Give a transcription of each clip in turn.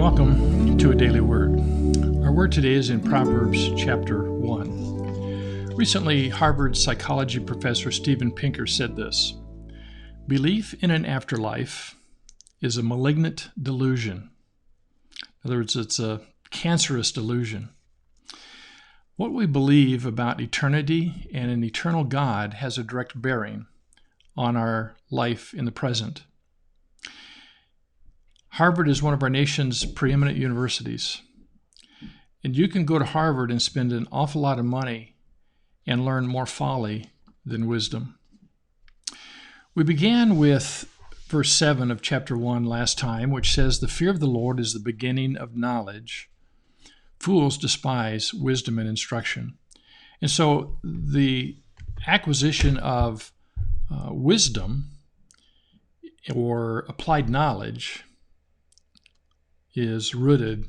Welcome to A Daily Word. Our word today is in Proverbs chapter 1. Recently, Harvard psychology professor Steven Pinker said this: "Belief in an afterlife is a malignant delusion." In other words, it's a cancerous delusion. What we believe about eternity and an eternal God has a direct bearing on our life in the present. Harvard is one of our nation's preeminent universities, and you can go to Harvard and spend an awful lot of money and learn more folly than wisdom. We began with verse 7 of chapter 1 last time, which says, "The fear of the Lord is the beginning of knowledge. Fools despise wisdom and instruction." And so the acquisition of wisdom or applied knowledge is rooted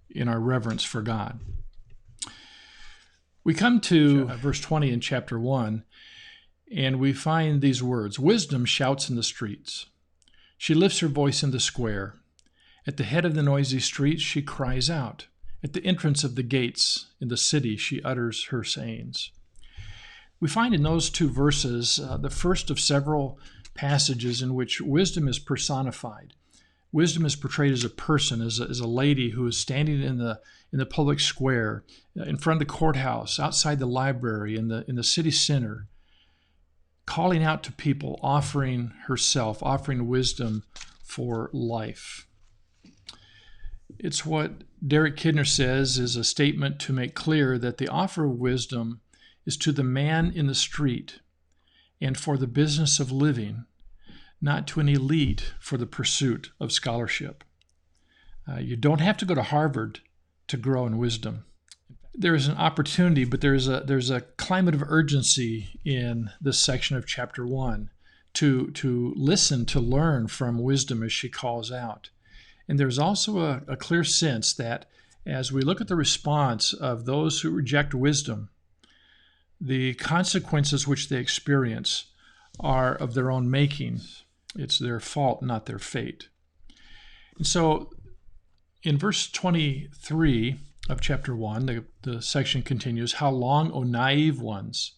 in our reverence for God. We come to verse 20 in chapter 1, and we find these words: "Wisdom shouts in the streets. She lifts her voice in the square. At the head of the noisy streets she cries out. At the entrance of the gates in the city she utters her sayings." We find in those two verses the first of several passages in which wisdom is personified. Wisdom is portrayed as a person, as a lady who is standing in the public square, in front of the courthouse, outside the library, in the city center, calling out to people, offering herself, offering wisdom for life. It's what Derek Kidner says is a statement to make clear that the offer of wisdom is to the man in the street and for the business of living, not to an elite for the pursuit of scholarship. You don't have to go to Harvard to grow in wisdom. There is an opportunity, but there's a climate of urgency in this section of chapter 1 to listen, to learn from wisdom as she calls out. And there's also a clear sense that as we look at the response of those who reject wisdom, the consequences which they experience are of their own making. It's their fault, not their fate. And so in verse 23 of chapter 1, the section continues, "How long, O naive ones,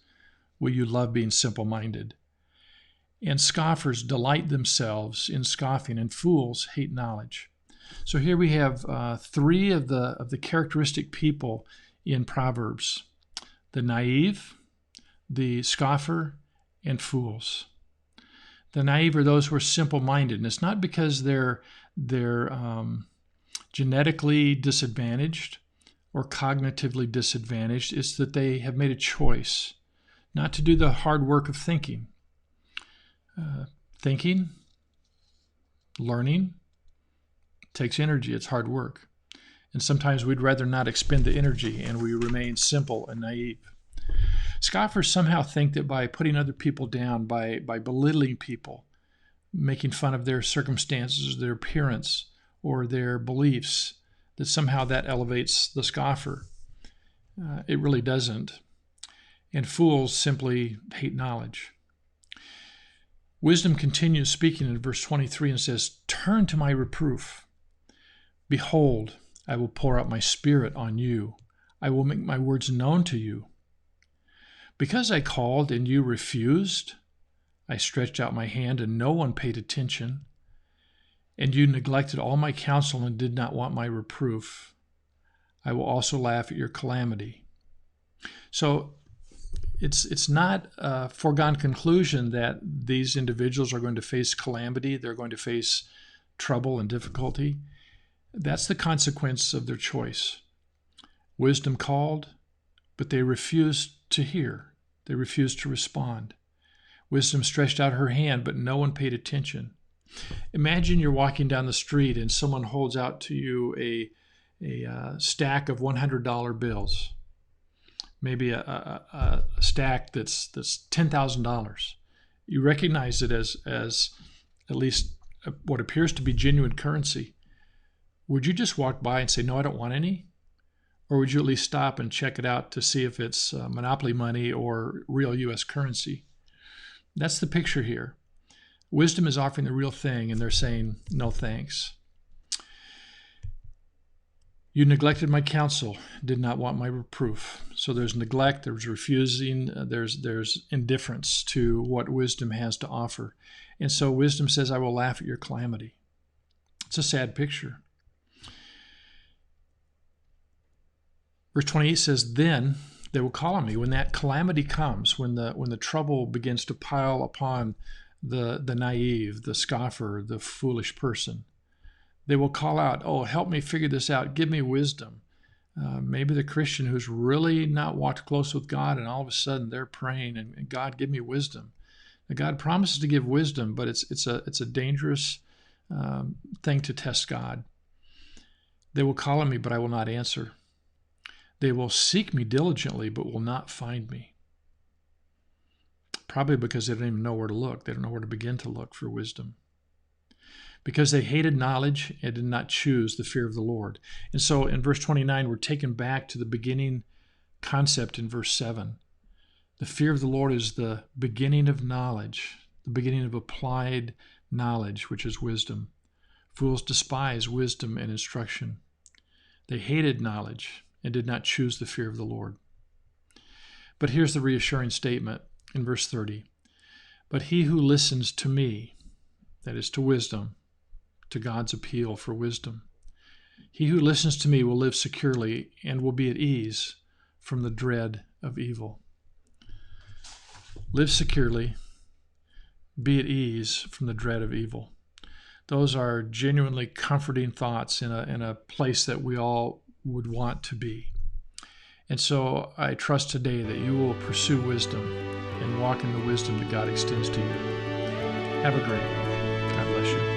will you love being simple-minded? And scoffers delight themselves in scoffing, and fools hate knowledge." So here we have three of the characteristic people in Proverbs: the naive, the scoffer, and fools. The naive are those who are simple-minded, and it's not because they're genetically disadvantaged or cognitively disadvantaged. It's that they have made a choice not to do the hard work of thinking. Learning takes energy. It's hard work. And sometimes we'd rather not expend the energy, and we remain simple and naive. Scoffers somehow think that by putting other people down, by belittling people, making fun of their circumstances, their appearance, or their beliefs, that somehow that elevates the scoffer. It really doesn't. And fools simply hate knowledge. Wisdom continues speaking in verse 23 and says, "Turn to my reproof. Behold, I will pour out my spirit on you. I will make my words known to you. Because I called and you refused, I stretched out my hand and no one paid attention, and you neglected all my counsel and did not want my reproof. I will also laugh at your calamity." So it's not a foregone conclusion that these individuals are going to face calamity. They're going to face trouble and difficulty. That's the consequence of their choice. Wisdom called, but they refused to hear. They refused to respond. Wisdom stretched out her hand, but no one paid attention. Imagine you're walking down the street and someone holds out to you a stack of $100 bills, maybe a stack that's $10,000. You recognize it as at least what appears to be genuine currency. Would you just walk by and say, "No, I don't want any"? Or would you at least stop and check it out to see if it's monopoly money or real U.S. currency? That's the picture here. Wisdom is offering the real thing, and they're saying, "No thanks." You neglected my counsel, did not want my reproof. So there's neglect, there's refusing, there's indifference to what wisdom has to offer. And so wisdom says, I will laugh at your calamity. It's a sad picture. Verse 28 says, then they will call on me. When that calamity comes, when the trouble begins to pile upon the naive, the scoffer, the foolish person, they will call out, oh, help me figure this out. Give me wisdom. Maybe the Christian who's really not walked close with God, and all of a sudden they're praying, and God, give me wisdom. Now, God promises to give wisdom, but it's a dangerous thing to test God. They will call on me, but I will not answer. They will seek me diligently, but will not find me. Probably because they don't even know where to look. They don't know where to begin to look for wisdom. Because they hated knowledge and did not choose the fear of the Lord. And so in verse 29, we're taken back to the beginning concept in verse 7. The fear of the Lord is the beginning of knowledge, the beginning of applied knowledge, which is wisdom. Fools despise wisdom and instruction. They hated knowledge and did not choose the fear of the Lord. But here's the reassuring statement in verse 30. But he who listens to me, that is to wisdom, to God's appeal for wisdom, he who listens to me will live securely and will be at ease from the dread of evil. Live securely, be at ease from the dread of evil. Those are genuinely comforting thoughts in a place that we all would want to be. And so I trust today that you will pursue wisdom and walk in the wisdom that God extends to you. Have a great one. God bless you.